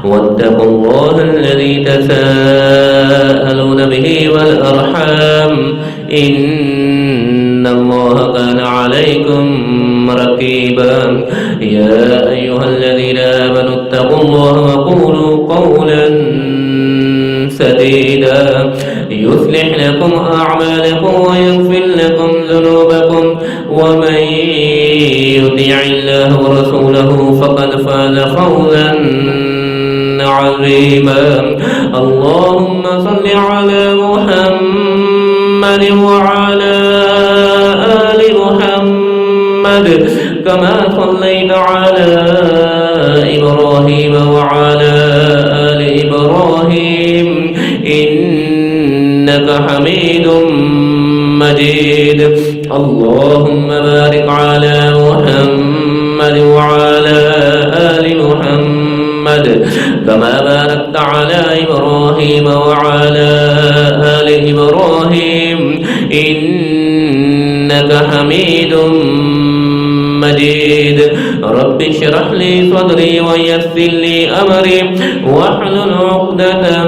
واتقوا الله الذي تساءلون به والأرحام إن الله كان عليكم رقيبا يا أيها الذين آمنوا اتقوا الله وقولوا قولا سديدا يصلح لكم أعمالكم ويغفر لكم ذنوبكم ومن يطع الله ورسوله فقد فاز فوزا عظيما اللهم صل على محمد وعلى آل محمد كما صليت على إبراهيم وعلى آل إبراهيم إنك حميد مجيد اللهم بارك على محمد وعلى آل محمد كما باركت على إبراهيم وعلى آل إبراهيم إنك حميد مجيد رب اشرح لي صدري ويسر لي أمري واحلل عقدة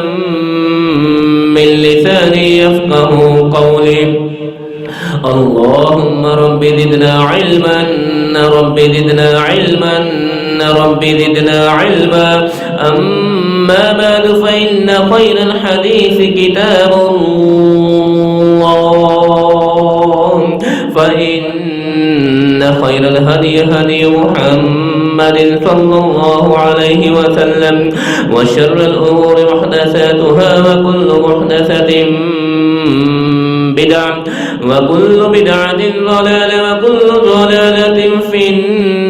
من لساني يفقه قولي اللهم رب زدنا علما رب زدنا علما رب زدنا علما أما بعد فإن خير الحديث كتاب الله فإن خير الهدي هدي محمد صلى الله عليه وسلم وشر الأمور محدثاتها وكل محدثة بدعة وكل بدعة ضلالة وكل ضلالة في النار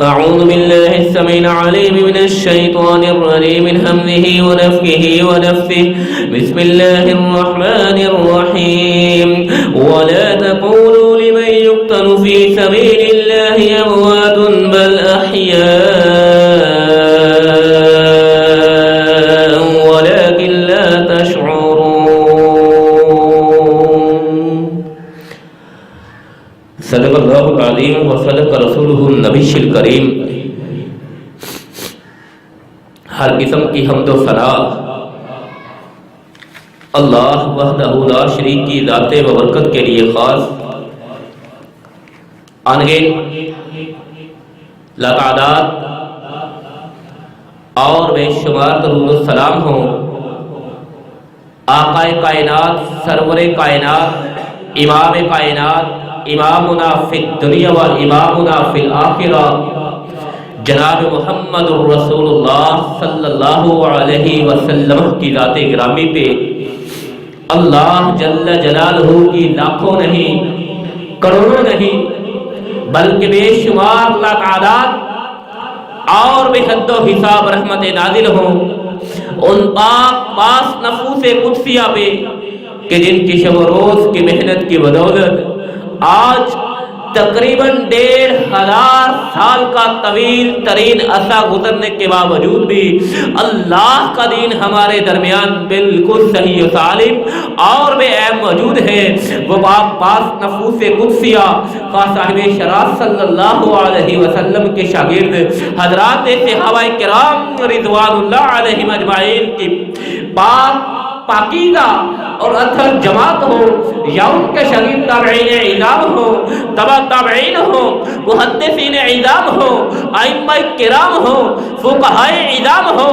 أعوذ بالله السميع العليم من الشيطان الرجيم من همزه ونفخه ونفثه بسم الله الرحمن الرحيم ولا تقولوا لمن يقتل في سبيل الله أموات بل أحياء ولكن لا تشعرون صدق الله العظيم وصدق رسوله النبي الكريم ہر قسم کی حمد و ثنا اللہ وحدہ لا شریک کی ذات و برکت کے لیے خاص انگن لاتعداد اور بے شمار درود و سلام ہوں آقا کائنات سرور کائنات امام کائنات امامنا فی الدنیا و امامنا فی الآخرہ جناب محمد الرسول اللہ صلی اللہ علیہ وسلم کی ذات گرامی پہ اللہ جل جلالہ کی لاکھوں نہیں کروڑوں نہیں بلکہ بے شمار لاتعداد اور بے حد و حساب رحمت نازل ہوں ان پاک پاس نفوس قدسیہ پہ کہ جن کی شب و روز کی محنت کی بدولت آج تقریباً 1500 سال کا طویل ترین عرصہ گزرنے کے باوجود بھی اللہ کا دین ہمارے درمیان بالکل صحیح و سالم اور بے عیب موجود ہے وہ پاس نفوس قدسیہ کا صاحب شرف صلی اللہ علیہ وسلم کے شاگرد حضرات صحابہ کرام رضوان اللہ علیہم اجمعین کی پاکیزہ اور اطہر جماعت ہو یا ان کے شاگرد تابعین اعظام ہو تبع تابعین ہو محدثین اعظام ہو ائمہ کرام ہو فقہاء اعظام ہو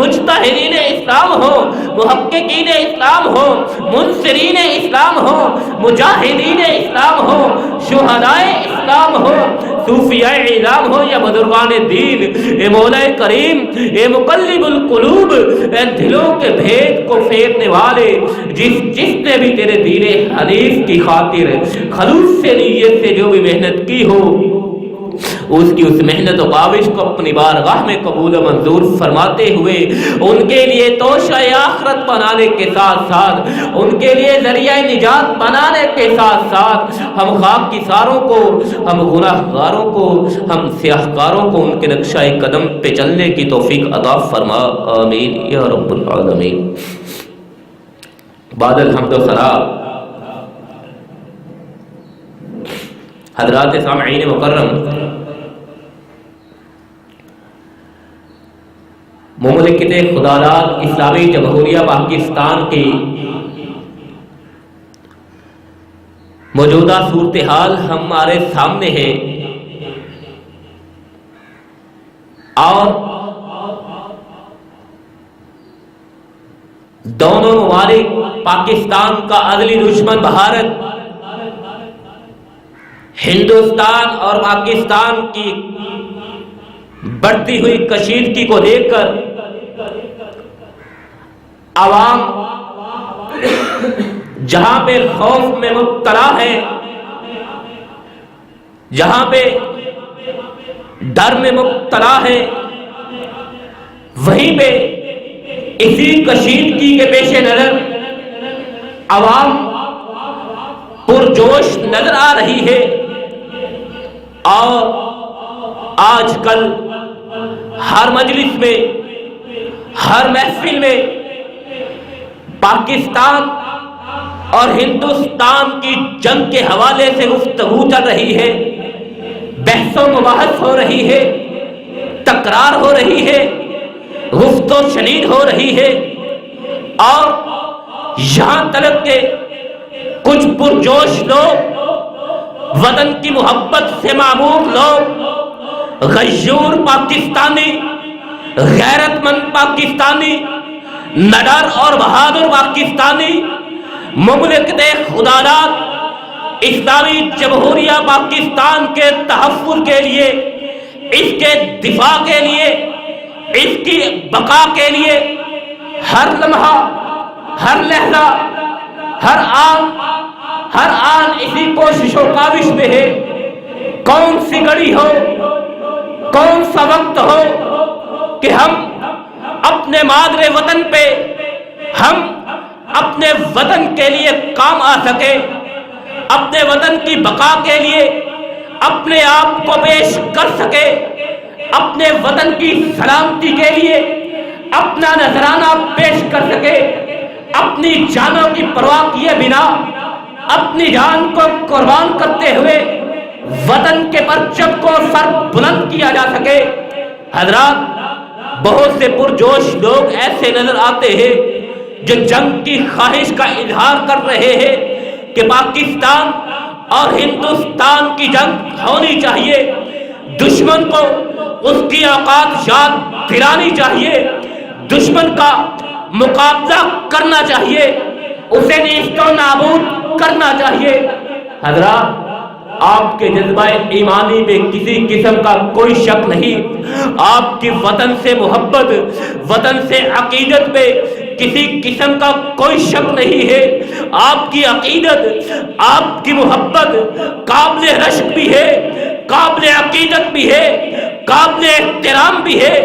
مجتہدین اسلام ہو محققین اسلام ہو منصرین اسلام ہو مجاہدین اسلام ہو شہداء اسلام ہو صوفیاء اعظام ہو یا بزرگان دین اے مولا کریم اے مقلب القلوب اے دلوں کے بھید کو پھیرنے والے جس نے بھی تیرے دین حنیف کی خاطر خلوص سے نیت سے جو بھی محنت کی ہو اس کی اس محنت و کاوش کو اپنی بارگاہ میں قبول و منظور فرماتے ہوئے ان کے لیے توشہ آخرت بنانے کے ساتھ ساتھ ان کے لیے ذریعہ نجات بنانے کے ساتھ ساتھ ہم خاک کی ساروں کو ہم گناہ گاروں کو ہم سیاہ کاروں کو ان کے نقشہ قدم پہ چلنے کی توفیق عطا فرما آمین یا رب العالمین۔ بعد الحمد و ثنا حضرات سامعین مکرم، مملکت خداداد اسلامی جمہوریہ پاکستان کی موجودہ صورتحال ہمارے سامنے ہے، اور دونوں ممالک پاکستان کا ازلی دشمن بھارت، ہندوستان اور پاکستان کی بڑھتی ہوئی کشیدگی کو دیکھ کر عوام جہاں پہ خوف میں مبتلا ہے، جہاں پہ ڈر میں مبتلا ہے، وہیں پہ اسی کشیدگی کے پیش نظر عوام پرجوش نظر آ رہی ہے، اور آج کل ہر مجلس میں، ہر محفل میں پاکستان اور ہندوستان کی جنگ کے حوالے سے گفتگو چل رہی ہے، بحث و مباحث ہو رہی ہے، تکرار ہو رہی ہے، گفت و شنید ہو رہی ہے، اور یہاں تک کہ کچھ پرجوش لوگ، وطن کی محبت سے معمور لوگ، غیور پاکستانی، غیرت مند پاکستانی، نڈر اور بہادر پاکستانی، مملکت خداداد اسلامی جمہوریہ پاکستان کے تحفظ کے لیے، اس کے دفاع کے لیے، اس کی بقا کے لیے ہر لمحہ، ہر لحظہ، ہر آن اسی کوشش و کاوش میں ہے۔ کون سی گھڑی ہو، کون سا وقت ہو کہ ہم اپنے مادر وطن پہ، ہم اپنے وطن کے لیے کام آ سکے، اپنے وطن کی بقا کے لیے اپنے آپ کو پیش کر سکے، اپنے وطن کی سلامتی کے لیے اپنا نذرانہ پیش کر سکے، اپنی جانوں کی پرواہ کیے بنا اپنی جان کو قربان کرتے ہوئے وطن کے پرچم کو سر بلند کیا جا سکے۔ حضرات، بہت سے پرجوش لوگ ایسے نظر آتے ہیں جو جنگ کی خواہش کا اظہار کر رہے ہیں کہ پاکستان اور ہندوستان کی جنگ ہونی چاہیے، دشمن کو اس کی اوقات یاد دلانی چاہیے، دشمن کا مقابلہ کرنا چاہیے، اسے نیست و نابود کرنا چاہیے۔ حضرات، آپ کے جذبہ ایمانی میں کسی قسم کا کوئی شک نہیں، آپ کی وطن سے محبت، وطن سے عقیدت میں کسی قسم کا کوئی شک نہیں ہے۔ آپ کی عقیدت، آپ کی محبت قابل رشک بھی ہے، قابل عقیدت بھی ہے، قابل احترام بھی ہے۔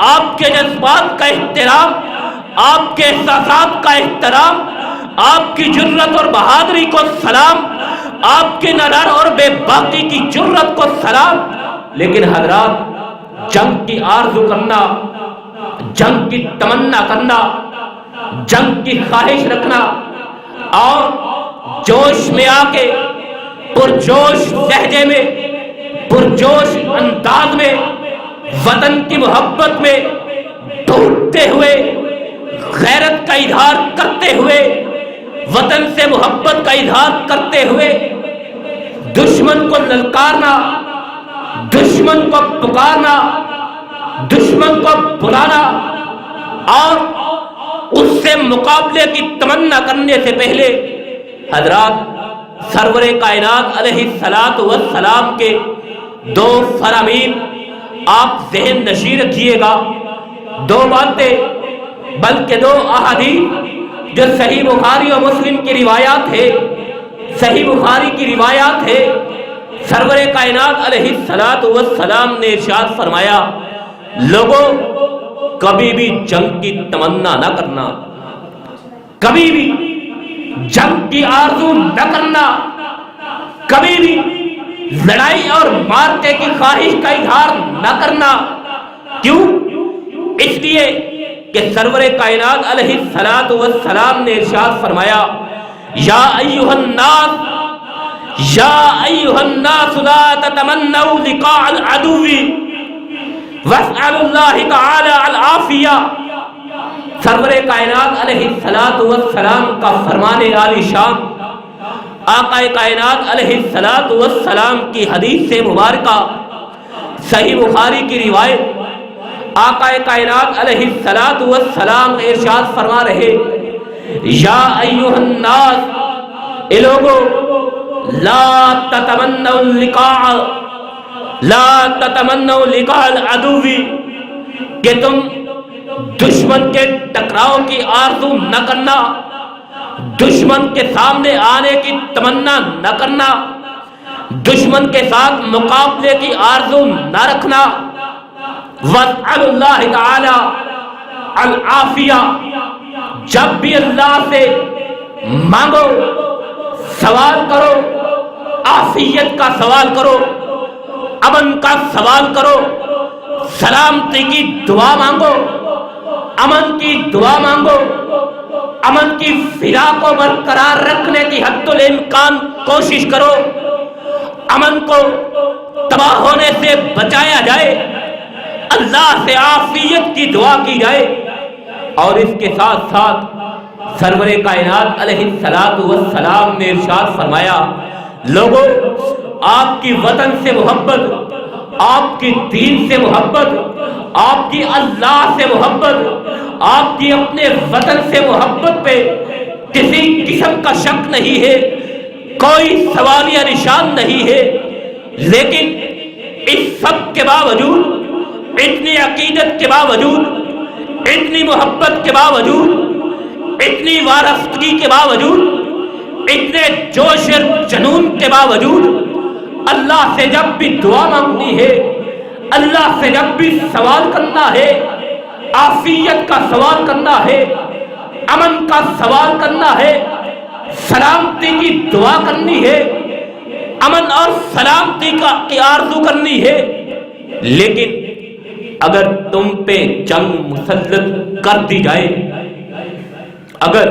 آپ کے جذبات کا احترام، آپ کے احساسات کا احترام، آپ کی جرت اور بہادری کو سلام، آپ کے نڈر اور بے باکی کی جرت کو سلام۔ لیکن حضرات، جنگ کی آرزو کرنا، جنگ کی تمنا کرنا، جنگ کی خواہش رکھنا، اور جوش میں آ کے پرجوش لہجے میں، پرجوش انداز میں، وطن کی محبت میں ڈوبتے ہوئے، غیرت کا اظہار کرتے ہوئے، وطن سے محبت کا اظہار کرتے ہوئے دشمن کو للکارنا، دشمن کو پکارنا، دشمن کو بلانا، اور اس سے مقابلے کی تمنا کرنے سے پہلے حضرات، سرور کائنات علیہ الصلاۃ والسلام کے دو فرامین آپ ذہن نشین رکھیے گا، دو باتیں، بلکہ دو احادیث جو صحیح بخاری و مسلم کی روایات ہے، صحیح بخاری کی روایات ہے۔ سرور کائنات علیہ الصلاۃ والسلام نے ارشاد فرمایا، لوگوں، کبھی بھی جنگ کی تمنا نہ کرنا، کبھی بھی جنگ کی آرزو نہ کرنا، کبھی بھی لڑائی اور مارکے کی خواہش کا اظہار نہ کرنا۔ کیوں؟ اس لیے کہ سرور کائنات علیہ الصلاۃ والسلام نے ارشاد فرمایا، یا ایھا الناس، یا ایھا الناس لا تتمنوا لقاء العدو واسألوا اللہ تعالی العافیہ. سرور کائنات علیہ الصلوۃ والسلام کا فرمان عالی شان، آقا کائنات علیہ الصلوۃ والسلام کی حدیث سے مبارکہ، صحیح بخاری کی روایت، آقا کائنات علیہ الصلوۃ والسلام ارشاد فرما رہے، یا ایھا الناس، اے لوگو، لا تتمنوا اللقاء، لا تتمنوا لقاء العدو، کہ تم دشمن کے ٹکراؤ کی آرزو نہ کرنا، دشمن کے سامنے آنے کی تمنا نہ کرنا، دشمن کے ساتھ مقابلے کی آرزو نہ رکھنا. واسأل اللہ تعالی العافیہ، جب بھی اللہ سے مانگو، سوال کرو، عافیت کا سوال کرو، امن کا سوال کرو، سلامتی کی دعا مانگو، امن کی دعا مانگو، امن کی فضا کو برقرار رکھنے کی حد الامکان کوشش کرو، امن کو تباہ ہونے سے بچایا جائے، اللہ سے عافیت کی دعا کی جائے. اور اس کے ساتھ ساتھ سرور کائنات علیہ الصلوۃ والسلام نے ارشاد فرمایا، لوگوں، آپ کی وطن سے محبت، آپ کی دین سے محبت، آپ کی اللہ سے محبت، آپ کی اپنے وطن سے محبت پہ کسی قسم کا شک نہیں ہے، کوئی سوالیہ نشان نہیں ہے. لیکن اس سب کے باوجود، اتنی عقیدت کے باوجود، اتنی محبت کے باوجود، اتنی وارفتگی کے باوجود، اتنے جوش اور جنون کے باوجود، اللہ سے جب بھی دعا مانگنی ہے، اللہ سے جب بھی سوال کرنا ہے، عافیت کا سوال کرنا ہے، امن کا سوال کرنا ہے، سلامتی کی دعا کرنی ہے، امن اور سلامتی کی آرزو کرنی ہے. لیکن اگر تم پہ جنگ مسلط کر دی جائے، اگر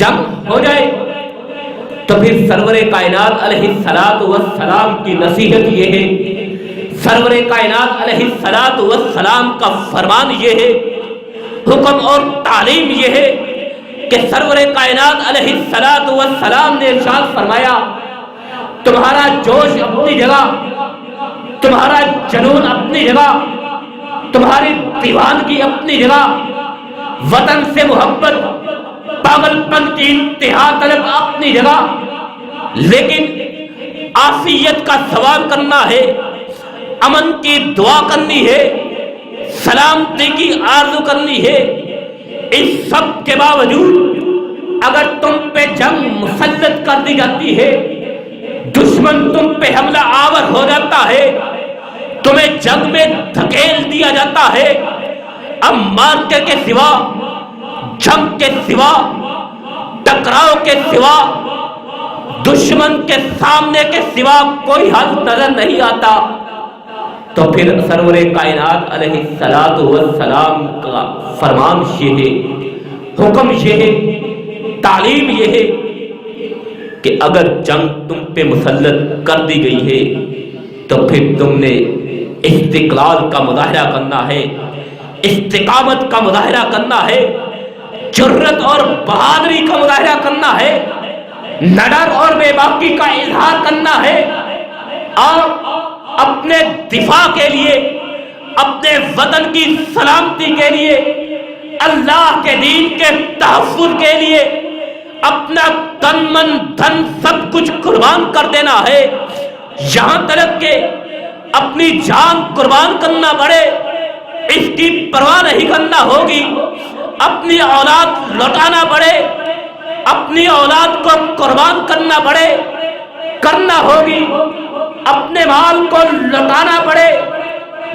جنگ ہو جائے، تو پھر سرور کائنات علیہ الصلوۃ والسلام کی نصیحت یہ ہے، سرور کائنات علیہ الصلوۃ والسلام کا فرمان یہ ہے، حکم اور تعلیم یہ ہے کہ سرور کائنات علیہ الصلوۃ والسلام نے ارشاد فرمایا، تمہارا جوش اپنی جگہ، تمہارا جنون اپنی جگہ، تمہاری دیوانگی اپنی جگہ، وطن سے محبت، پاگل پن کی انتہا طلب اپنی جگہ، لیکن عافیت کا سوال کرنا ہے، امن کی دعا کرنی ہے، سلامتی کی آرزو کرنی ہے. اس سب کے باوجود اگر تم پہ جنگ مسلط کر دی جاتی ہے، دشمن تم پہ حملہ آور ہو جاتا ہے، تمہیں جنگ میں دھکیل دیا جاتا ہے، اب مارکے کے سوا، جنگ کے سوا، ٹکراؤ کے سوا، دشمن کے سامنے کے سوا کوئی حل نظر نہیں آتا، تو پھر سرور کائنات علیہ الصلوۃ والسلام کا فرمان یہ ہے، حکم یہ ہے، تعلیم یہ ہے کہ اگر جنگ تم پہ مسلط کر دی گئی ہے تو پھر تم نے استقلال کا مظاہرہ کرنا ہے، استقامت کا مظاہرہ کرنا ہے، جرأت اور بہادری کا مظاہرہ کرنا ہے، نڈر اور بے باکی کا اظہار کرنا ہے، اور اپنے دفاع کے لیے، اپنے وطن کی سلامتی کے لیے، اللہ کے دین کے تحفظ کے لیے اپنا تن من دھن سب کچھ قربان کر دینا ہے، یہاں تک کہ اپنی جان قربان کرنا پڑے اس کی پرواہ نہیں کرنا ہوگی، اپنی اولاد لوٹانا پڑے، اپنی اولاد کو قربان کرنا پڑے، کرنا ہوگی، اپنے مال کو لوٹانا پڑے،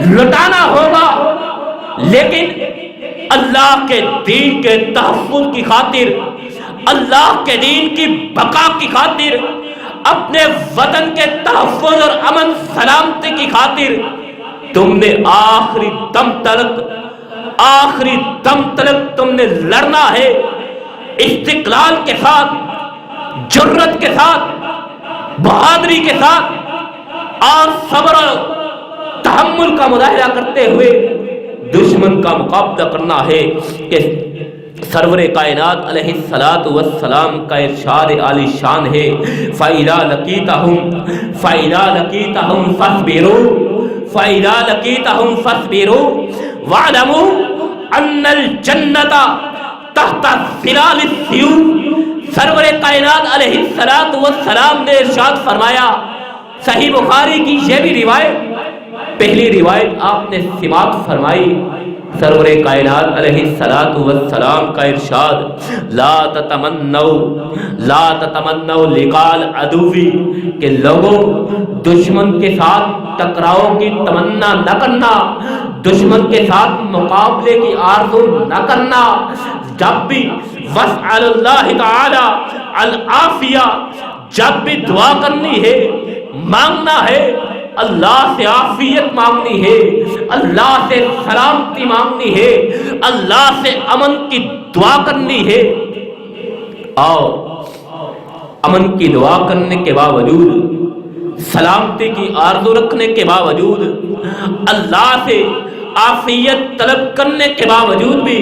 لوٹانا ہوگا، لیکن اللہ کے دین کے تحفظ کی خاطر، اللہ کے دین کی بقا کی خاطر، اپنے وطن کے تحفظ اور امن سلامتی کی خاطر تم نے آخری دم تلک تم نے لڑنا ہے، استقلال کے ساتھ، جرأت کے ساتھ، بہادری کے ساتھ اور صبر و تحمل کا مظاہرہ کرتے ہوئے دشمن کا مقابلہ کرنا ہے کہ سرور کائنات علیہ الصلوۃ والسلام کا ارشاد عالی شان ہے فَإِذَا لَقِيتَهُمْ فَاصْبِرُوا وَاعْلَمُوا أَنَّ الْجَنَّةَ تَحْتَ ظِلَالِ السِّيُوفِ۔ سرور کائنات علیہ الصلوۃ والسلام نے ارشاد فرمایا، صحیح بخاری کی یہ بھی روایت، پہلی روایت آپ نے سماعت فرمائی، سرور کائنات علیہ الصلوۃ والسلام کا ارشاد لا تتمنوا لقاء العدو، کہ لوگوں دشمن کے ساتھ ٹکراؤ کی تمنا نہ کرنا، دشمن کے ساتھ مقابلے کی آرزو نہ کرنا، جب بھی واسأل اللہ تعالی العافیہ، جب بھی دعا کرنی ہے، مانگنا ہے، اللہ سے عافیت مانگنی ہے، اللہ سے سلامتی مانگنی ہے، اللہ سے امن کی دعا کرنی ہے، اور امن کی دعا کرنے کے باوجود، سلامتی کی آرزو رکھنے کے باوجود، اللہ سے عافیت طلب کرنے کے باوجود بھی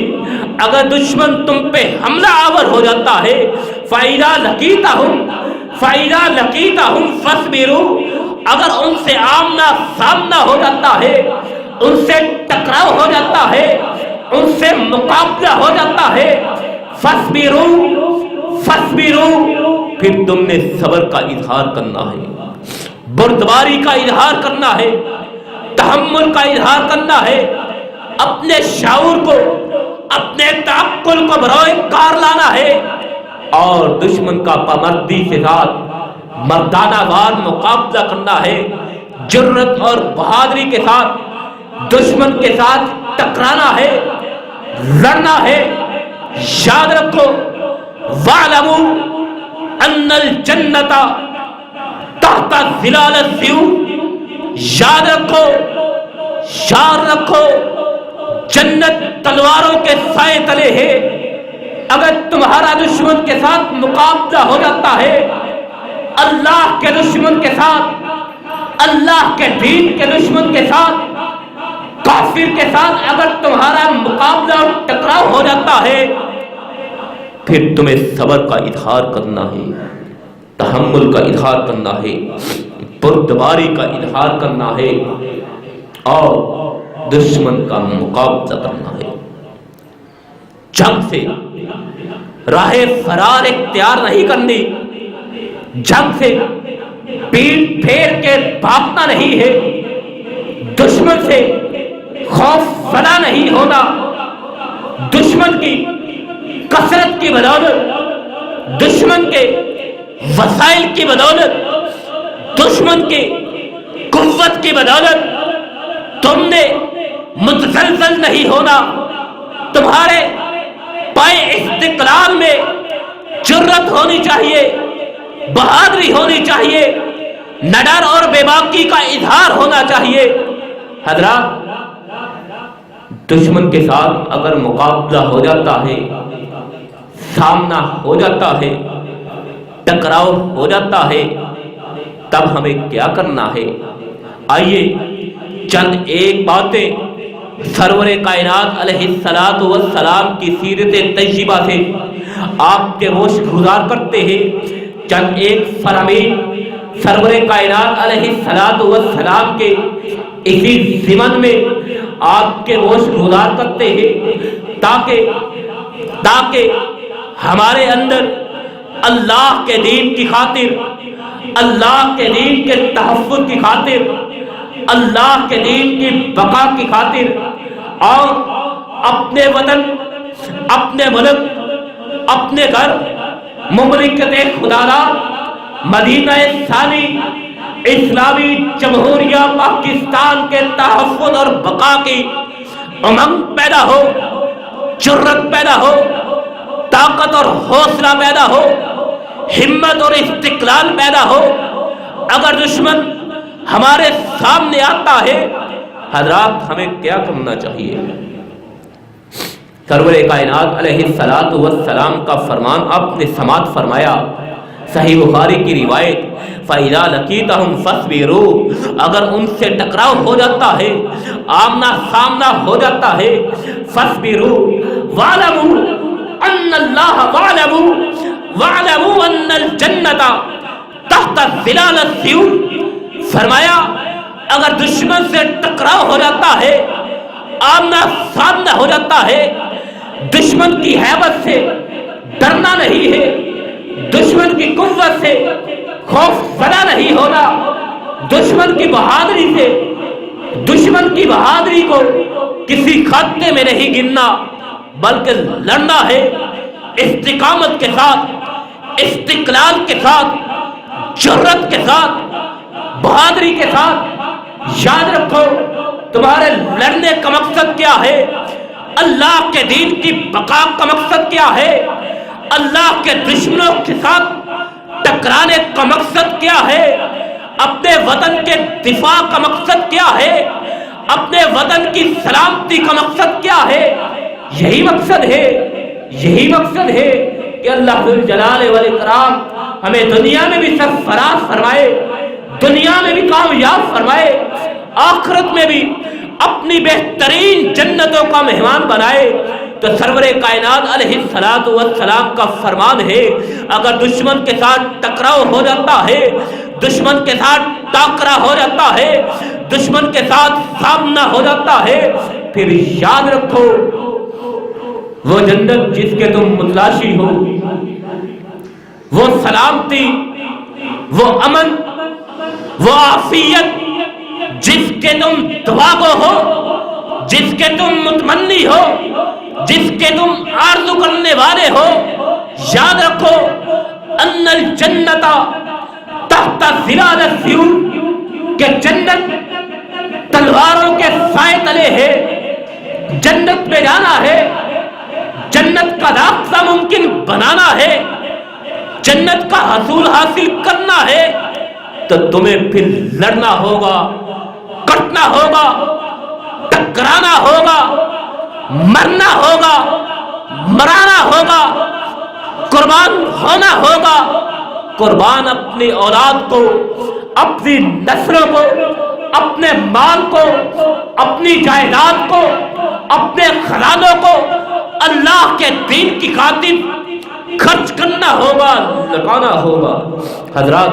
اگر دشمن تم پہ حملہ آور ہو جاتا ہے فَإِذَا لَقِيتَهُمْ فَاصْبِرُوا، اگر ان سے آمنا سامنا ہو جاتا ہے، ان سے ٹکراؤ ہو جاتا ہے، ان سے مقابلہ ہو جاتا ہے، فَاصْبِرُوا، پھر تم نے صبر کا اظہار کرنا ہے، بردباری کا اظہار کرنا ہے، تحمل کا اظہار کرنا ہے، اپنے شعور کو، اپنے تعقل کو بروئے کار لانا ہے، اور دشمن کا پامردی کے ساتھ مردانہ وار مقابلہ کرنا ہے، جرت اور بہادری کے ساتھ دشمن کے ساتھ ٹکرانا ہے، لڑنا ہے۔ یاد رکھو وَاعْلَمُوا أَنَّ الْجَنَّةَ تَحْتَ ظِلَالِ السِّيُوفِ، یاد رکھو جنت تلواروں کے سائے تلے ہے۔ اگر تمہارا دشمن کے ساتھ مقابلہ ہو جاتا ہے، اللہ کے دشمن کے ساتھ، اللہ کے دین کے دشمن کے ساتھ، کافر کے ساتھ اگر تمہارا مقابلہ اور ٹکراؤ ہو جاتا ہے، پھر تمہیں صبر کا اظہار کرنا ہے، تحمل کا اظہار کرنا ہے، بردباری کا اظہار کرنا ہے، اور دشمن کا مقابلہ کرنا ہے۔ جنگ سے راہ فرار اختیار نہیں کرنی، جنگ سے پیٹ پھیر کے بھاگنا نہیں ہے، دشمن سے خوف زدہ نہیں ہونا، دشمن کی کثرت کی بدولت، دشمن کے وسائل کی بدولت، دشمن کی قوت کی بدولت تم نے متزلزل نہیں ہونا، تمہارے پائے استقلال میں جرت ہونی چاہیے، بہادری ہونی چاہیے، نڈر اور بے باکی کا اظہار ہونا چاہیے۔ حضرات، دشمن کے ساتھ اگر مقابلہ ہو جاتا ہے، سامنا ہو جاتا ہے، ٹکراؤ ہو جاتا ہے، تب ہمیں کیا کرنا ہے؟ آئیے چند ایک باتیں سرور کائنات علیہ الصلوۃ والسلام کی سیرت طیبہ سے آپ کے ہوش گزار کرتے ہیں، چند ایک فرامین سرور کائنات علیہ الصلوۃ والسلام کے اسی ضمن میں آپ کے ہوش گزار کرتے ہیں، تاکہ ہمارے اندر اللہ کے دین کی خاطر، اللہ کے دین کے تحفظ کی خاطر، اللہ کے دین کی بقا کی خاطر، اور اپنے وطن، اپنے ملک، اپنے گھر، مملکت خدا مدینہ ثانی اسلامی جمہوریہ پاکستان کے تحفظ اور بقا کی امنگ پیدا ہو، جرت پیدا ہو، طاقت اور حوصلہ پیدا ہو، ہمت اور استقلال پیدا ہو۔ اگر دشمن ہمارے سامنے آتا ہے، حضرات ہمیں کیا کرنا چاہیے؟ سرور کائنات علیہ الصلوۃ والسلام کا فرمان آپ نے سماعت فرمایا، صحیح بخاری کی روایت، فَإِذَا لَقِيتَهُمْ فَاصْبِرُوا، اگر ان سے ٹکراؤ ہو جاتا ہے، آمنا سامنا ہو جاتا ہے، فَاصْبِرُوا وَاعْلَمُوا أَنَّ اللَّهَ وَاعْلَمُوا أَنَّ الْجَنَّةَ تَحْتَ ظِلَالِ السِّيُوفِ، فرمایا اگر دشمن سے ٹکراؤ ہو جاتا ہے، آمنا سامنا ہو جاتا ہے، دشمن کی ہیبت سے ڈرنا نہیں ہے، دشمن کی قوت سے خوف زدہ نہیں ہونا، دشمن کی بہادری سے، دشمن کی بہادری کو کسی خطے میں نہیں گننا، بلکہ لڑنا ہے استقامت کے ساتھ، استقلال کے ساتھ، جرأت کے ساتھ، بہادری کے ساتھ۔ یاد رکھو تمہارے لڑنے کا مقصد کیا ہے؟ اللہ کے دین کی بقا کا مقصد کیا ہے؟ اللہ کے دشمنوں کے ساتھ ٹکرانے کا مقصد کیا ہے؟ اپنے وطن کے دفاع کا مقصد کیا ہے؟ اپنے وطن کی سلامتی کا مقصد کیا ہے؟ یہی مقصد ہے، یہی مقصد ہے کہ اللہ ذو جلال والاکرام ہمیں دنیا میں بھی سرفراز فرمائے، دنیا میں بھی کامیاب فرمائے، آخرت میں بھی اپنی بہترین جنتوں کا مہمان بنائے۔ تو سرور کائنات علیہ الصلوۃ والسلام کا فرمان ہے، اگر دشمن کے ساتھ ٹکراؤ ہو جاتا ہے، دشمن کے ساتھ ٹاکرا ہو جاتا ہے، دشمن کے ساتھ سامنا ہو جاتا ہے، پھر یاد رکھو وہ جنت جس کے تم متلاشی ہو، وہ سلامتی، وہ امن، وہ عافیت جس کے تم دعاگو ہو، جس کے تم متمنی ہو، جس کے تم آرزو کرنے والے ہو، یاد رکھو ان الجنت تحت ظلال السیوف، کہ جنت تلواروں کے سائے تلے ہے، جنت میں جانا ہے، جنت کا راستہ ممکن بنانا ہے، جنت کا حصول حاصل کرنا ہے، تو تمہیں پھر لڑنا ہوگا، کٹنا ہوگا، ٹکرانا ہوگا، مرنا ہوگا، مرانا ہوگا، قربان ہونا ہوگا، قربان اپنی اولاد کو، اپنی نسلوں کو، اپنے مال کو، اپنی جائیداد کو، اپنے خزانوں کو اللہ کے دین کی خاطر خرچ کرنا ہوگا، لگانا ہوگا۔ حضرات،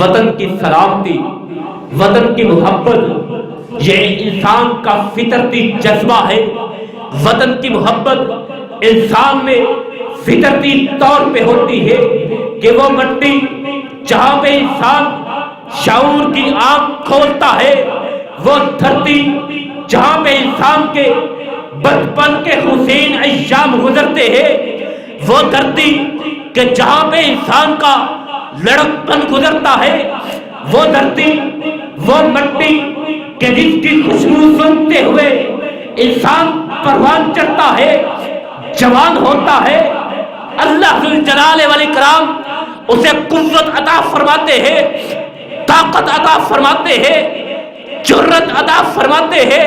وطن کی سلامتی، وطن کی محبت یہ انسان کا فطرتی جذبہ ہے۔ وطن کی محبت انسان میں فطرتی طور پہ ہوتی ہے کہ وہ مٹی جہاں پہ انسان شعور کی آنکھ کھولتا ہے، وہ دھرتی جہاں پہ انسان کے بچپن کے حسین ایام گزرتے ہیں، وہ دھرتی کہ جہاں پہ انسان کا لڑکپن گزرتا ہے، وہ دھرتی، وہ مٹی کہ جس کی خوشبو سنتے ہوئے انسان پروان چڑھتا ہے، جوان ہوتا ہے۔ اللہ ذو الجلال والاکرام اسے قوت عطا فرماتے ہیں، طاقت عطا فرماتے ہیں، جرأت عطا فرماتے ہیں۔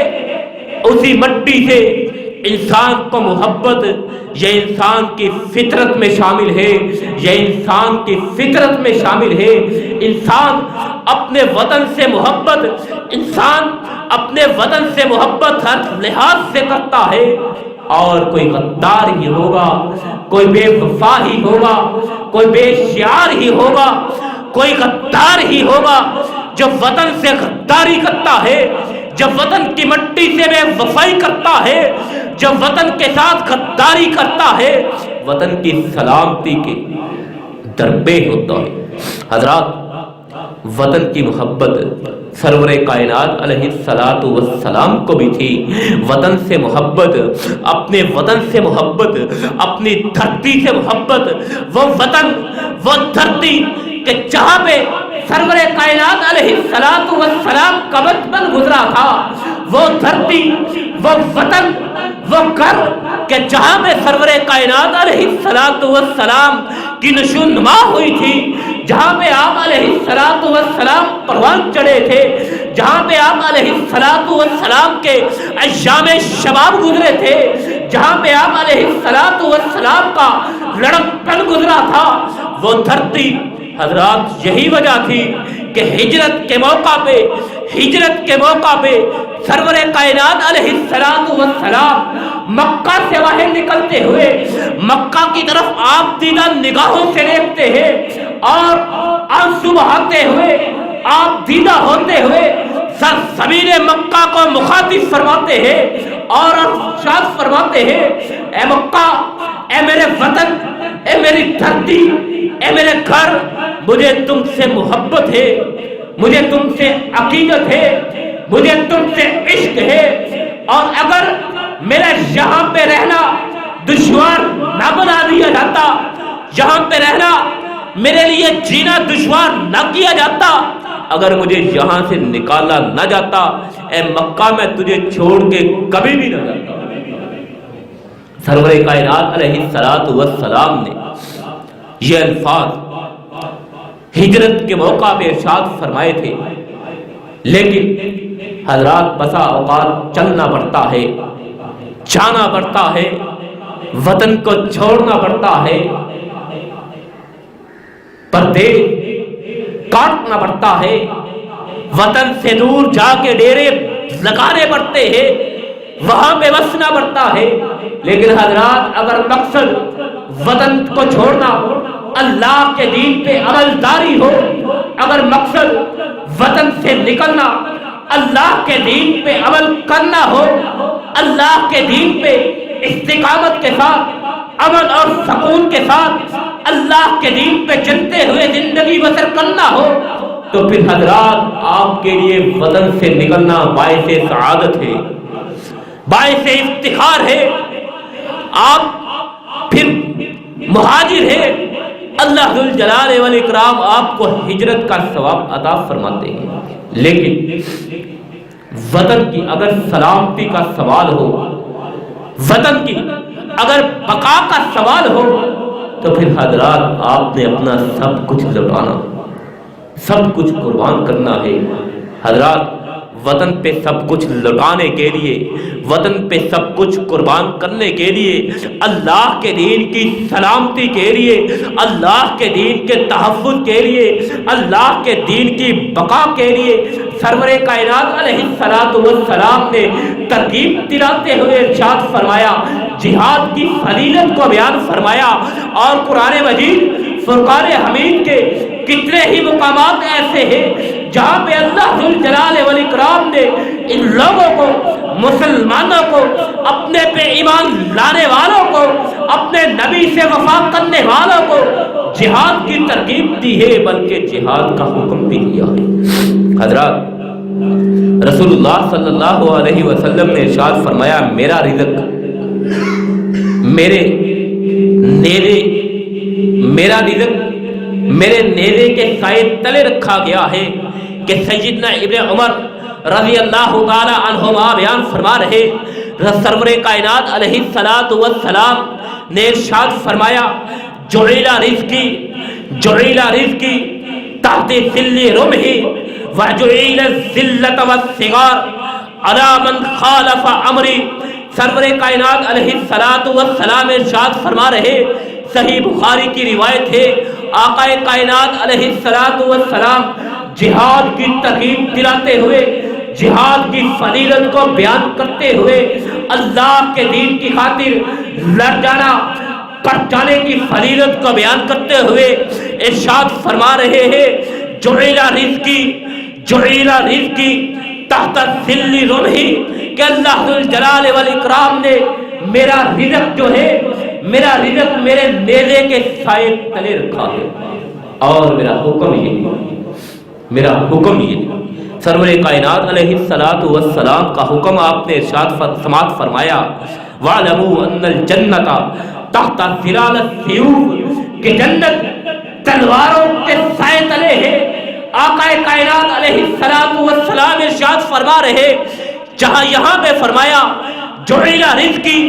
اسی مٹی سے انسان کو محبت یہ انسان کی فطرت میں شامل ہے، یہ انسان کی فطرت میں شامل ہے۔ انسان اپنے وطن سے محبت، انسان اپنے وطن سے محبت ہر لحاظ سے کرتا ہے، اور کوئی غدار ہی ہوگا، کوئی بے وفا ہی ہوگا، کوئی بے شعار ہی ہوگا، کوئی غدار ہی ہوگا جو وطن سے غداری کرتا ہے، جب وطن کی مٹی سے بے وفائی کرتا ہے، جب وطن کے ساتھ غداری کرتا ہے، وطن کی سلامتی کے درپے ہوتا ہے۔ حضرات، وطن کی محبت سرور کائنات علیہ الصلوۃ والسلام کو بھی تھی۔ وطن سے محبت، اپنے وطن سے محبت، اپنی دھرتی سے محبت، وہ وطن، وہ دھرتی کہ جہاں پہ سرور کائنات علیہ الصلوۃ والسلام کا بچپن گزرا تھا، وہ دھرتی، وہ وطن، وہ گھر کہ جہاں پہ سرور کائنات علیہ الصلوۃ والسلام کی نشوونما ہوئی تھی، جہاں پہ آپ علیہ الصلوۃ والسلام پروان چڑھے تھے، جہاں پہ آپ علیہ الصلوۃ والسلام کے ایام شباب گزرے تھے، جہاں پہ آپ علیہ الصلوۃ والسلام کا لڑکپن گزرا تھا، وہ دھرتی حضرات یہی وجہ تھی کہ ہجرت کے موقع پہ سرور کائنات علیہ السلام مکہ سے باہر نکلتے ہوئے مکہ کی طرف آپ دیدہ نگاہوں سے دیکھتے ہیں اور آنسو بہاتے ہوئے آپ دیدہ ہوتے ہوئے سرزمین مکہ کو مخاطب فرماتے ہیں اور ارشاد فرماتے ہیں، اے مکہ، اے میرے وطن، اے میری دھرتی، اے میرے گھر، مجھے تم سے محبت ہے، مجھے تم سے عقیدت ہے، مجھے تم سے عشق ہے، اور اگر میرا یہاں پہ رہنا دشوار نہ بنا دیا جاتا، یہاں پہ رہنا میرے لیے جینا دشوار نہ کیا جاتا، اگر مجھے یہاں سے نکالا نہ جاتا، اے مکہ میں تجھے چھوڑ کے کبھی بھی نہ جاتا۔ سرور کائنات علیہ السلام نے یہ الفاظ ہجرت کے موقع پہ ارشاد فرمائے تھے، لیکن حضرات بسا اوقات چلنا پڑتا ہے، جانا پڑتا ہے، وطن کو چھوڑنا پڑتا ہے، پردے کاٹنا پڑتا ہے، وطن سے دور جا کے ڈیرے لگانے پڑتے ہیں، وہاں پہ بسنا پڑتا ہے، لیکن حضرات اگر مقصد وطن کو چھوڑنا اللہ کے دین پہ عملداری ہو، اگر مقصد وطن سے نکلنا اللہ کے دین پہ عمل کرنا ہو، اللہ کے دین پہ استقامت کے ساتھ، امن اور سکون کے ساتھ اللہ کے دین پہ چلتے ہوئے زندگی بسر کرنا ہو، تو پھر حضرات آپ کے لیے وطن سے نکلنا باعث سعادت ہے، باعث افتخار ہے، آپ پھر مہاجر ہے۔ اللہ ذوالجلال والاکرام آپ کو ہجرت کا ثواب عطا فرماتے ہیں، لیکن وطن کی اگر سلامتی کا سوال ہو، وطن کی اگر بقا کا سوال ہو، تو پھر حضرات آپ نے اپنا سب کچھ لوٹانا، سب کچھ قربان کرنا ہے۔ حضرات وطن پہ سب کچھ لوٹانے کے لیے، وطن پہ سب کچھ قربان کرنے کے لیے، اللہ کے دین کی سلامتی کے لیے، اللہ کے دین کے تحفظ کے لیے، اللہ کے دین کی بقا کے لیے سرور کائنات علیہ السلام نے ترغیب دلاتے ہوئے ارشاد فرمایا، جہاد کی فضیلت کو بیان فرمایا، اور قرآن مجید فرقان حمید کے کتنے ہی مقامات ایسے ہیں جہاں پہ اللہ ذوالجلال والاکرام نے ان لوگوں کو، مسلمانوں کو، اپنے پہ ایمان لانے والوں کو، اپنے نبی سے وفا کرنے والوں کو جہاد کی ترغیب دی ہے، بلکہ جہاد کا حکم بھی دیا ہے۔ حضرات رسول اللہ صلی اللہ علیہ وسلم نے ارشاد فرمایا، میرا رزق میرے نیزے کے سائے تلے رکھا گیا ہے، کہ سیدنا ابن عمر رضی اللہ تعالی عنہما بیان فرما رہے، سرور کائنات علیہ السلام نے ارشاد فرمایا، جعل رزقی تحت ظل رمحی وجعل الذلة والصغار علی من خالف امری۔ سرور کائنات علیہ السلام ارشاد فرما رہے، صحیح بخاری کی روایت ہے، آقا کائنات علیہ السلام جہاد کی ترغیب دلاتے ہوئے، جہاد کی فضیلت کو بیان کرتے ہوئے، اللہ کے دین کی خاطر لڑ جانا، کٹ جانے کی فضیلت کو بیان کرتے ہوئے ارشاد فرما رہے ہیں، جعل رزقی تحت ظل رمحی، کہ اللہ ذوالجلال والاکرام نے میرا رزق جو ہے، میرا رزق میرے نیزے کے سائے تلے رکھا ہے، اور میرا حکم یہ سرور کائنات علیہ السلام کا حکم آپ نے ارشاد سماعت فرمایا، وَاعْلَمُوا أَنَّ الْجَنَّةَ تَحْتَ ظِلَالِ السِّيُوفِ، کہ جنت تلواروں کے سائے تلے ہے۔ آقا کائنات علیہ السلام ارشاد فرما رہے، جہاں یہاں پہ فرمایا جعل رزقی،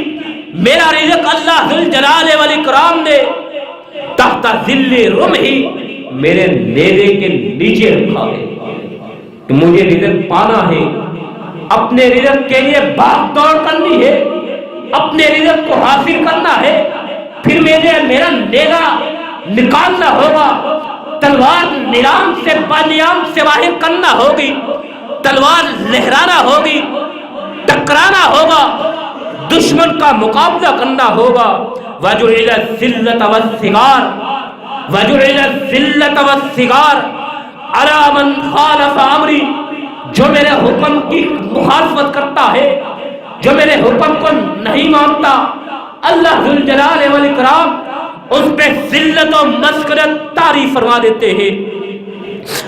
میرا رزق اللہ ذوالجلال والاکرام نے تحت ظل رمحی، میرے نیزے کے نیچے رکھا ہے، کہ مجھے رزق پانا ہے، اپنے رزق کے لیے بھاگ دوڑ کرنی ہے، اپنے رزق کو حاصل کرنا ہے، پھر میرا نیزہ نکالنا ہوگا، تلوار نیام سے بانیام سے باہر کرنا ہوگی، تلوار لہرانا ہوگی، ٹکرانا ہوگا، دشمن کا مقابلہ کرنا ہوگا۔ وَجُعِلَ الذِّلَّةَ وَالصِّغَارَ وَجُعِلَ الذِّلَّةَ وَالصِّغَارَ عَلَىٰ مَنْ خَالَفَ أَمْرِي، جو میرے حکم کی مخالفت کرتا ہے، جو میرے حکم کو نہیں مانتا، اللہ ذوالجلال والاکرام اس پہ ذلت و مسکنت طاری فرما دیتے ہیں۔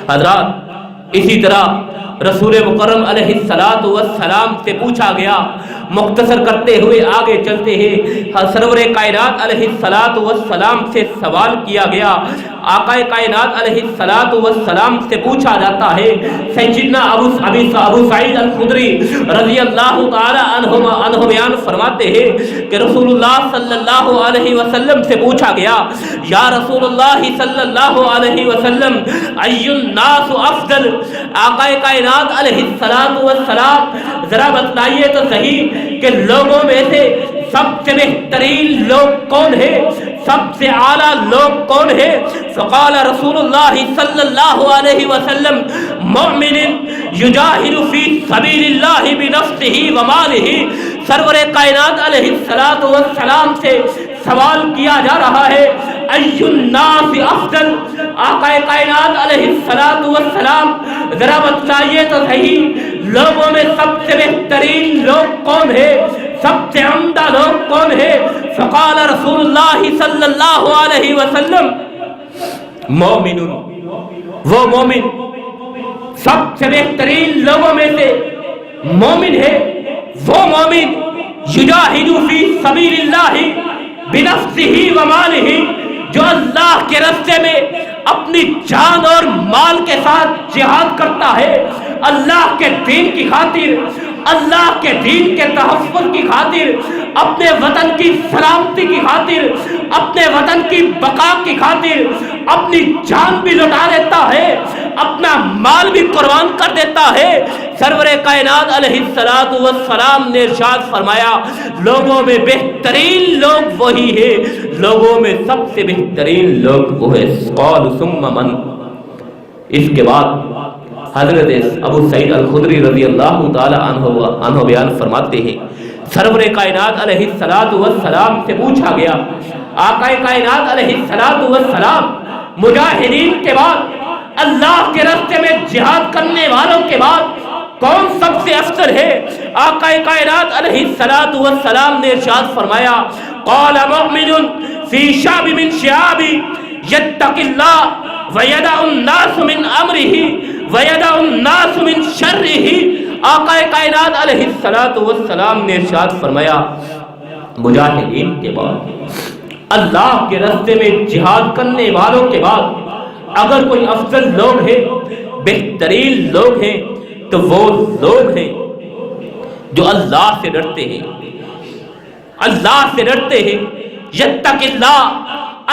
حضرات اسی طرح رسول مکرم علیہ الصلوۃ والسلام سے پوچھا گیا، مختصر کرتے ہوئے آگے چلتے ہیں، سرور کائنات علیہ الصلوۃ والسلام سے سوال کیا گیا، آقا کائنات علیہ الصلوۃ والسلام سے پوچھا جاتا ہے، سیدنا ابو سعید الخدری رضی اللہ تعالی عنہ بیان فرماتے ہیں کہ رسول اللہ صلی اللہ علیہ وسلم سے پوچھا گیا، یا رسول اللہ صلی اللہ علیہ وسلم ای الناس افضل، آقا کائنات علیہ الصلوۃ والسلام ذرا بتلائیے تو صحیح کہ لوگوں میں سے سب سے بہترین لوگ کون ہے، سب سے اعلیٰ لوگ کون ہے؟ فقال رسول اللہ صلی اللہ علیہ وسلم مؤمن یجاہد فی سبیل اللہ بنفسہ ومالہ، سرور کائنات علیہ الصلوۃ والسلام سے سوال کیا جا رہا ہے، ای الناس افضل، آقا کائنات علیہ الصلوۃ والسلام ذرا بتلائیے تو صحیح لوگوں میں سب سے بہترین لوگ کون ہے، سب سے عمدہ لوگ کون ہے؟ فقال رسول اللہ صلی اللہ علیہ وسلم مومن، وہ مومن سب سے بہترین لوگوں میں سے مومن ہے، وہ مومن یجاہد فی سبیل اللہ بنفسہ ومالہ، جو اللہ کے راستے میں اپنی جان اور مال کے ساتھ جہاد کرتا ہے، اللہ کے دین کی خاطر، اللہ کے دین کے تحفظ کی خاطر، اپنے وطن کی سلامتی کی خاطر، اپنے وطن کی بقا کی خاطر اپنی جان بھی لٹا دیتا ہے، اپنا مال بھی قربان کر دیتا ہے۔ سرور کائنات علیہ الصلوۃ والسلام نے ارشاد فرمایا، لوگوں میں بہترین لوگ وہی ہے، لوگوں میں سب سے بہترین لوگ وہ ہے۔ قال ثم من، اس کے بعد حضرت ابو سعید الخدری رضی اللہ تعالی عنہ بیان فرماتے ہیں، سرور کائنات علیہ الصلوۃ والسلام سے پوچھا گیا، آقا کائنات علیہ الصلوۃ والسلام مجاہدین کے بعد، اللہ کے راستے میں جہاد کرنے والوں کے بعد کون سب سے افضل ہے؟ آقا کائنات علیہ الصلوۃ والسلام نے ارشاد فرمایا، قال مؤمن فی شعب من شعاب یتق اللہ ویدع الناس من امرہ ویدع الناس من شرہ۔ آقا کائنات علیہ الصلوۃ والسلام نے ارشاد فرمایا، مجاہدین کے بعد، اللہ کے راستے میں جہاد کرنے والوں کے بعد اگر کوئی افضل لوگ ہیں، بہترین لوگ ہیں، تو وہ لوگ ہیں جو اللہ سے ڈرتے ہیں، اللہ سے ڈرتے ہیں، یتق اللہ،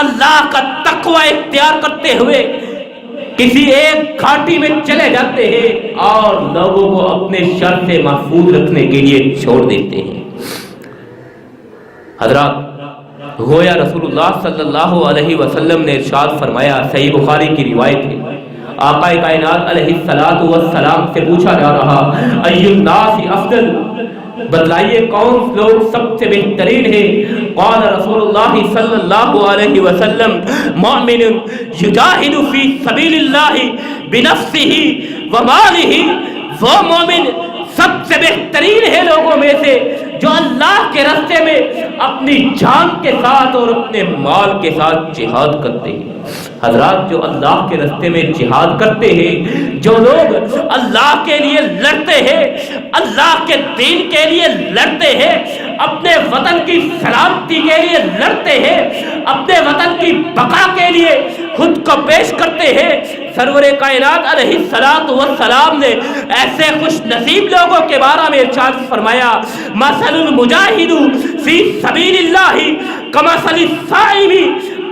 اللہ کا تقوی اختیار کرتے ہوئے کسی ایک گھاٹی میں چلے جاتے ہیں اور لوگوں کو اپنے شر سے محفوظ رکھنے کے لیے چھوڑ دیتے ہیں۔ حضرات گویا رسول اللہ صلی اللہ علیہ وسلم نے ارشاد فرمایا، صحیح بخاری کی روایت ہے، آقا کائنات علیہ الصلوۃ والسلام سے پوچھا جا رہا، ای الناس افضل، بتلائیے کون لوگ سب سے بہترین ہے؟ قال رسول اللہ صلی اللہ علیہ وسلم مؤمن یجاہد فی سبیل اللہ بنفسہ ومالہ، وہ مومن سب سے بہترین ہے لوگوں میں سے جو اللہ کے راستے میں اپنی جان کے ساتھ اور اپنے مال کے ساتھ جہاد کرتے ہیں۔ حضرات جو اللہ کے راستے میں جہاد کرتے ہیں، جو لوگ اللہ کے لیے لڑتے ہیں، اللہ کے دین کے لیے لڑتے ہیں، اپنے وطن کی سلامتی کے لیے لڑتے ہیں، اپنے وطن کی بقا کے لیے خود کو پیش کرتے ہیں، سرور کائنات علیہ الصلوۃ والسلام نے ایسے خوش نصیب لوگوں کے بارے میں ارشاد فرمایا، مثل المجاہد فی سبیل اللہ کمثل الصائم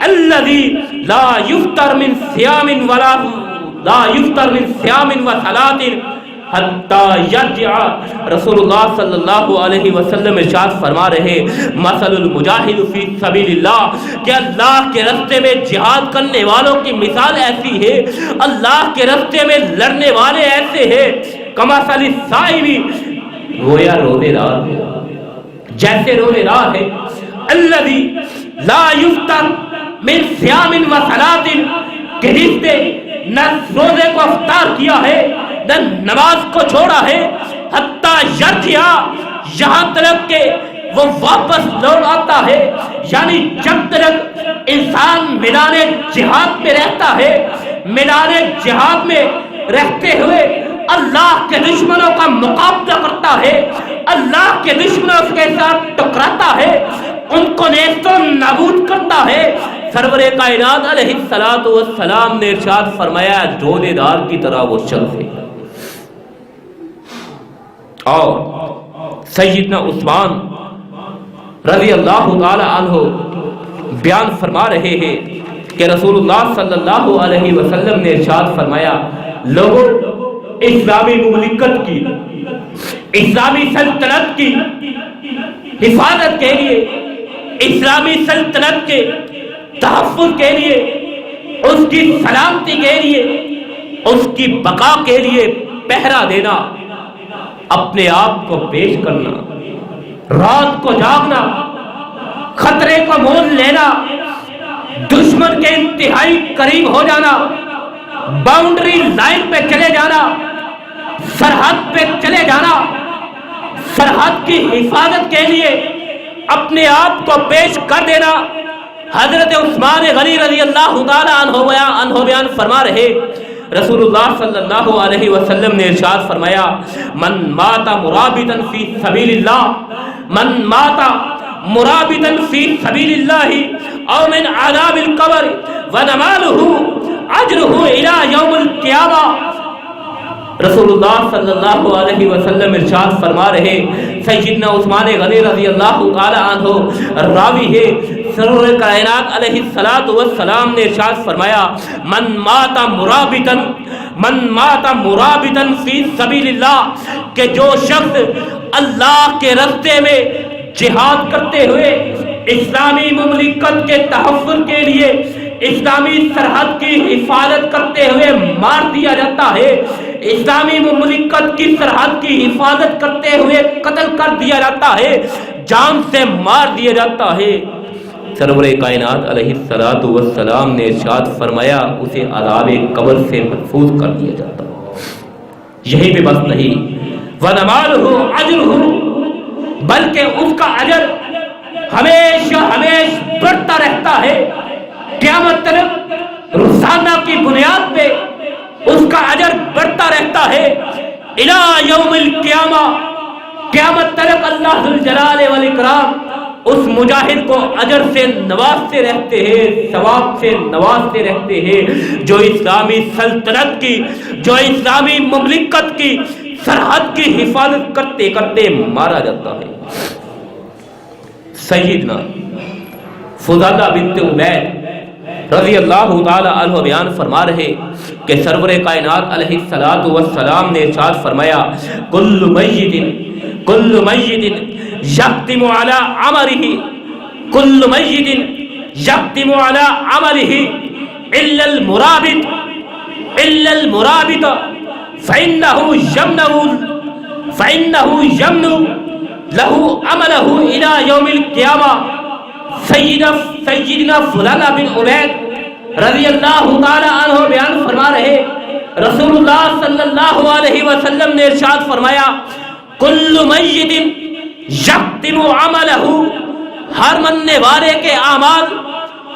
الذی لا یفطر من صیام ولا لا یفطر من صیام وصلاۃ حتی یرجع. رسول اللہ صلی اللہ علیہ وسلم ارشاد فرما رہے مثل المجاہد فی سبیل اللہ کہ اللہ کے راستے میں جہاد کرنے والوں کی مثال ایسی ہے، اللہ کے راستے میں لڑنے والے ایسے ہیں کمثل الصائم، گویا روزے دار جیسے روزے دار ہے، الذی لا یفطر من صیام و صلاۃ، کہ جس نے نہ روزے کو افطار کیا ہے نہ نماز کو چھوڑا ہے، حتی یرجع، یہاں تک کہ وہ واپس لوٹ آتا ہے. یعنی جب تک انسان میدان جہاد میں رہتا ہے، میدان جہاد میں رہتے ہوئے اللہ کے دشمنوں کا مقابلہ کرتا ہے، اللہ کے دشمنوں کے ساتھ ٹکراتا ہے، ان کو نیست و نابود کرتا ہے، سرور کائنات علیہ السلام نے ارشاد فرمایا روزے دار کی طرح وہ شخص ہے. اور سیدنا عثمان رضی اللہ تعالی عنہ بیان فرما رہے ہیں کہ رسول اللہ صلی اللہ علیہ وسلم نے ارشاد فرمایا لوگوں اسلامی مملکت کی، اسلامی سلطنت کی حفاظت کے لیے، اسلامی سلطنت کے تحفظ کے لیے، اس کی سلامتی کے لیے، اس کی بقا کے لیے پہرا دینا، اپنے آپ کو پیش کرنا، رات کو جاگنا، خطرے کو مول لینا، دشمن کے انتہائی قریب ہو جانا، باؤنڈری لائن پہ چلے جانا، سرحد پہ چلے جانا، سرحد کی حفاظت کے لیے اپنے آپ کو پیش کر دینا. حضرت عثمان غنی رضی اللہ تعالی عنہ بیان فرما رہے رسول اللہ صلی اللہ علیہ وسلم نے ارشاد فرمایا من مات مرابطا فی سبیل اللہ، من مات مرابطا فی سبیل اللہ او من عذاب القبر ونمالہ اجرہ الی یوم القیامہ. رسول اللہ صلی اللہ علیہ وسلم ارشاد فرما رہے سیدنا عثمان غنی رضی اللہ تعالی عنہ راوی ہے، سرور کائنات علیہ السلام نے ارشاد فرمایا من مات مرابطا فی سبیل اللہ، کہ جو شخص اللہ کے راستے میں جہاد کرتے ہوئے اسلامی مملکت کے تحفظ کے لیے، اسلامی سرحد کی حفاظت کرتے ہوئے مار دیا جاتا ہے، اسلامی مملکت کی سرحد کی حفاظت کرتے ہوئے قتل کر دیا جاتا ہے، جان سے مار دیا جاتا ہے، سرور کائنات علیہ السلام نے ارشاد فرمایا اسے عذاب قبر سے محفوظ کر دیا جاتا ہے. یہی بھی بس نہیں، وَنَمَالُهُ أَجْرُهُ، بلکہ اس کا اجر ہمیشہ بڑھتا رہتا ہے، قیامت تک روزانہ کی بنیاد پہ اس کا اجر بڑھتا رہتا ہے الی یوم القیامہ. قیامت تک اللہ ذوالجلال والاکرام اس مجاہد کو اجر سے نوازتے رہتے ہیں، ثواب سے نوازتے رہتے ہیں، جو اسلامی سلطنت کی، جو اسلامی مملکت کی سرحد کی حفاظت کرتے کرتے مارا جاتا ہے. سیدنا فضالہ بنت عبید رضی اللہ تعالی عنہ بیان فرما رہے کہ سرور کائنات علیہ السلام نے ارشاد فرمایا کل میت یختم علی عملہ، کل میت یختم علی عملہ الا المرابط فإنه یمن له عملہ الی یوم القیامہ. سیدنا فضالہ بن عبید رضی اللہ تعالی عنہ بیان فرما رہے رسول اللہ صلی اللہ علیہ وسلم نے ارشاد فرمایا کل میت یختم عملہ، ہر مرنے والے کے اعمال،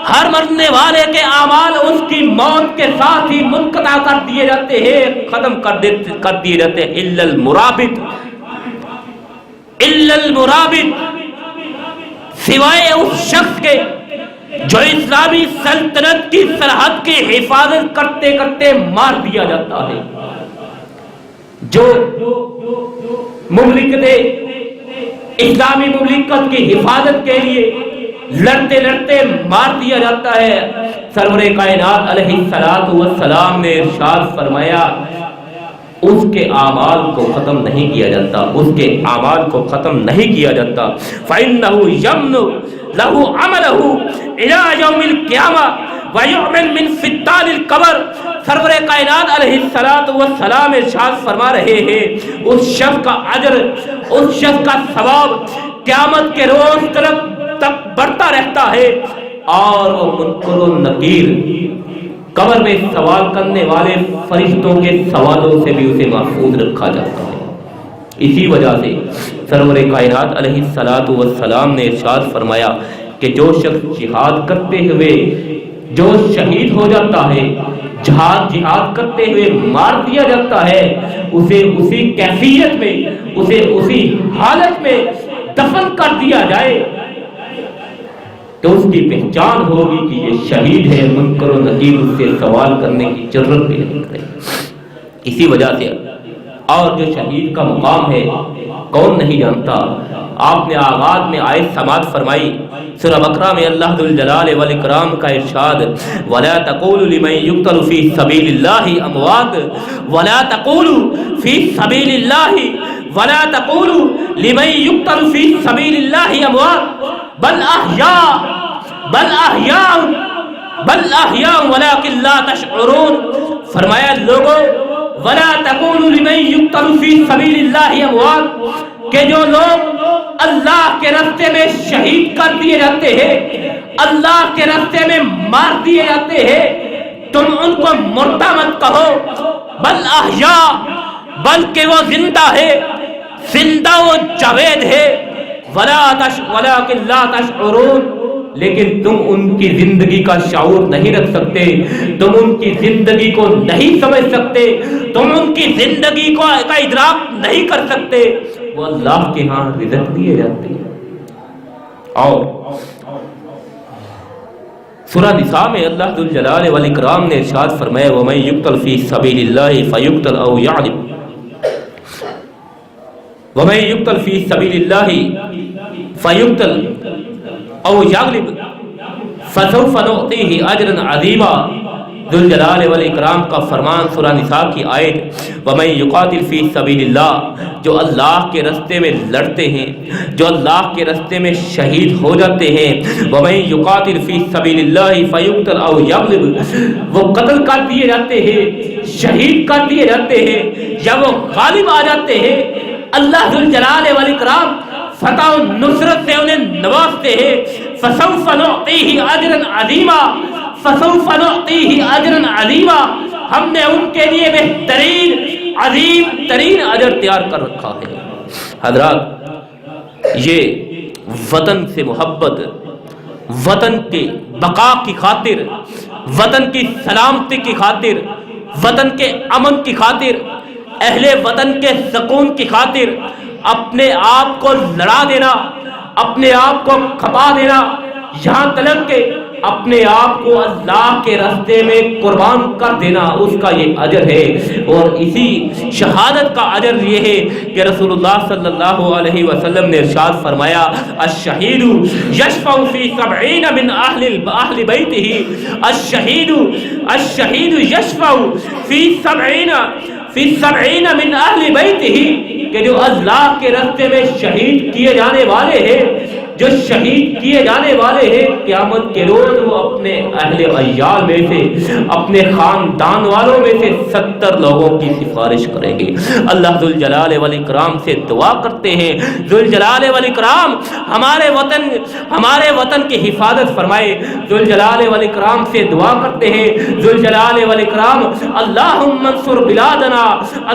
ہر مرنے والے کے اعمال اس کی موت کے ساتھ ہی منقطع کر دیے جاتے ہیں، ختم کر دیے جاتے ہیں الا المرابط، سوائے اس شخص کے جو اسلامی سلطنت کی سرحد کی حفاظت کرتے کرتے مار دیا جاتا ہے. جو اسلامی مملکت کی حفاظت کے لیے لڑتے لڑتے مار دیا جاتا ہے، سرور کائنات علیہ السلام نے ارشاد فرمایا اس کے اعمال کو ختم نہیں کیا جاتا، اس کے اعمال کو ختم نہیں کیا جاتا۔ فَإِنَّهُ يَمْنُ لَهُ عَمَلَهُ إِلَى يَوْمِ الْقِيَامَةِ وَيُؤْمِنُ مِنْ فِتَّانِ الْقَبْرِ۔ سرور کائنات علیہ السلام ارشاد فرما رہے ہیں اس شخص کا اجر، اس شخص کا ثواب قیامت کے روز تک بڑھتا رہتا ہے، اور وہ منکر و نکیر قبر میں سوال کرنے والے فرشتوں کے سوالوں سے بھی اسے محفوظ رکھا جاتا ہے۔ اسی وجہ سے سرور کائنات علیہ السلام نے ارشاد فرمایا کہ جو شخص جہاد کرتے ہوئے جو شہید ہو جاتا ہے، جہاد کرتے ہوئے مار دیا جاتا ہے، اسے اسی کیفیت میں، اسے اسی حالت میں دفن کر دیا جائے تو اس کی پہچان ہوگی کہ یہ شہید ہے، منکر و نکیر اس سے سوال کرنے کی ضرورت بھی نہیں کرے۔ اسی وجہ سے اور جو شہید کا مقام ہے کون نہیں جانتا؟ آپ نے آغاز میں آیت سماعت فرمائی سورہ بقرہ میں اللہ ذوالجلال والاکرام کا ارشاد وَلَا تَقُولُوا لِمَن يُقْتَلُ فِي سَبِيلِ اللَّهِ أَمْوَاتٌ وَلَا تَقُولُوا فِي سَبِيلِ اللَّهِ وَلَا تَقُولُوا لِمَن يُقْتَلُ فِي سَبِيلِ اللَّهِ أَمْوَاتٌ بَلْ أَحْيَاءٌ وَلَكِنْ لَا تَشْعُرُونَ۔ فرمایا لوگوں وَلَا تَقُولُوا لِمَن يُقْتَلُ فِي سَبِيلِ اللَّهِ أَمْوَاتٌ، کہ جو لوگ اللہ کے راستے میں شہید کر دیے جاتے ہیں، اللہ کے راستے میں مار دیے جاتے ہیں، تم ان کو مردہ مت کہو، بل احیاء، بلکہ وہ زندہ ہے، زندہ و جاوید ہے، وَلَكِنْ لَا تَشْعُرُونَ، لیکن تم ان کی زندگی کا شعور نہیں رکھ سکتے، تم ان کی زندگی کو نہیں سمجھ سکتے، تم ان کی زندگی کا ادراک نہیں کر سکتے۔ وہ اللہ کے ہاں رزق دیے جاتے ہیں۔ اور سورہ نساء میں اللہ ذوالجلال والاکرام نے ارشاد فرمایا وَمَن يُقْتَلْ فِي سَبِيلِ اللَّهِ فَيُقْتَلْ أَوْ يَغْلِبْ وَمَن يُقْتَلْ فِي سَبِيلِ اللَّهِ فَيُقْتَلْ أَوْ يَغْلِبْ فَسَوْفَ نُؤْتِيهِ أَجْرًا عَظِيمًا۔ ذوالجلال والاکرام کا فرمان سورہ نساء کی آیت وَمَن يُقَاتِلْ فِي سَبِيلِ اللَّهِ، جو اللہ کے راستے میں لڑتے ہیں، جو اللہ کے راستے میں شہید ہو جاتے ہیں، وَمَن يُقَاتِلْ فِي سَبِيلِ اللَّهِ فَيُقْتَلْ أَوْ يَغْلِبْ، وہ قتل کر دیے جاتے ہیں، شہید کر دیے جاتے ہیں، یا وہ غالب آ جاتے ہیں، اللہ ذوالجلال والاکرام فتح و نصرت سے انہیں نوازتے ہیں۔ فَسَوْفَ نُعْطِيهِ أَجْرًا عَظِيمًا، فَسَوْفَ نُعْطِيهِ أَجْرًا عَظِيمًا، ہم نے ان کے لیے بہترین عظیم ترین اجر تیار کر رکھا ہے۔ حضرات، یہ وطن سے محبت، وطن کے بقا کی خاطر، وطن کی سلامتی کی خاطر، وطن کے امن کی خاطر، اہل وطن کے سکون کی خاطر اپنے آپ کو لڑا دینا، اپنے آپ کو کھپا دینا، یہاں تلک کہ اپنے آپ کو اللہ کے راستے میں قربان کر دینا، اس کا یہ اجر ہے۔ اور اسی شہادت کا اجر یہ ہے کہ رسول اللہ صلی اللہ علیہ وسلم نے ارشاد فرمایا الشہید یشفع فی 70 من اہل بیتہ، الشہید یشفع فی 70 من اہل بیتہ، کہ جو اللہ کے راستے میں شہید کیے جانے والے ہیں، جو شہید کیے جانے والے ہیں، قیامت کے روز وہ اپنے اہل عیال میں سے، اپنے خاندان والوں میں سے 70 لوگوں کی سفارش کریں گے۔ اللہ ذوالجلال والاکرام سے دعا کرتے ہیں ذوالجلال والاکرام ہمارے وطن کی حفاظت فرمائے۔ ذوالجلال والاکرام سے دعا کرتے ہیں ذوالجلال والاکرام اللہم انصر بلادنا،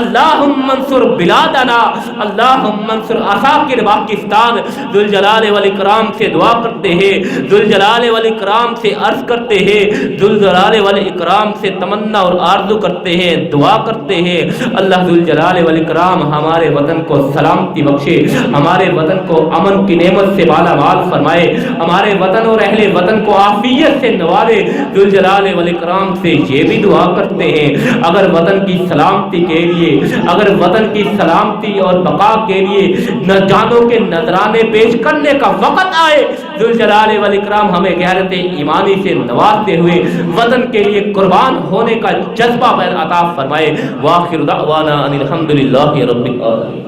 اللہم انصر بلادنا، اللہم انصر عساکر پاکستان۔ ذوالجلال والاکرام سے دعا کرتے ہیں، ذوالجلال والاکرام سے عرض کرتے ہیں، ذوالجلال والاکرام سے تمنا اور آرزو کرتے ہیں، دعا کرتے ہیں اللہ ذوالجلال والاکرام ہمارے وطن کو سلامتی بخشے، ہمارے وطن کو امن کی نعمت سے بالا مال فرمائے، ہمارے وطن اور اہل وطن کو عافیت سے نوازے۔ ذوالجلال والاکرام سے یہ بھی دعا کرتے ہیں اگر وطن کی سلامتی کے لیے، اگر وطن کی سلامتی اور بقا کے لیے جانوں کے نذرانے پیش کرنے کا وقت آئے ذوالجلال والاکرام ہمیں غیرت ایمانی سے نوازتے ہوئے وطن کے لیے قربان ہونے کا جذبہ عطا فرمائے۔ وآخر دعوانا ان الحمد للہ رب العالمین۔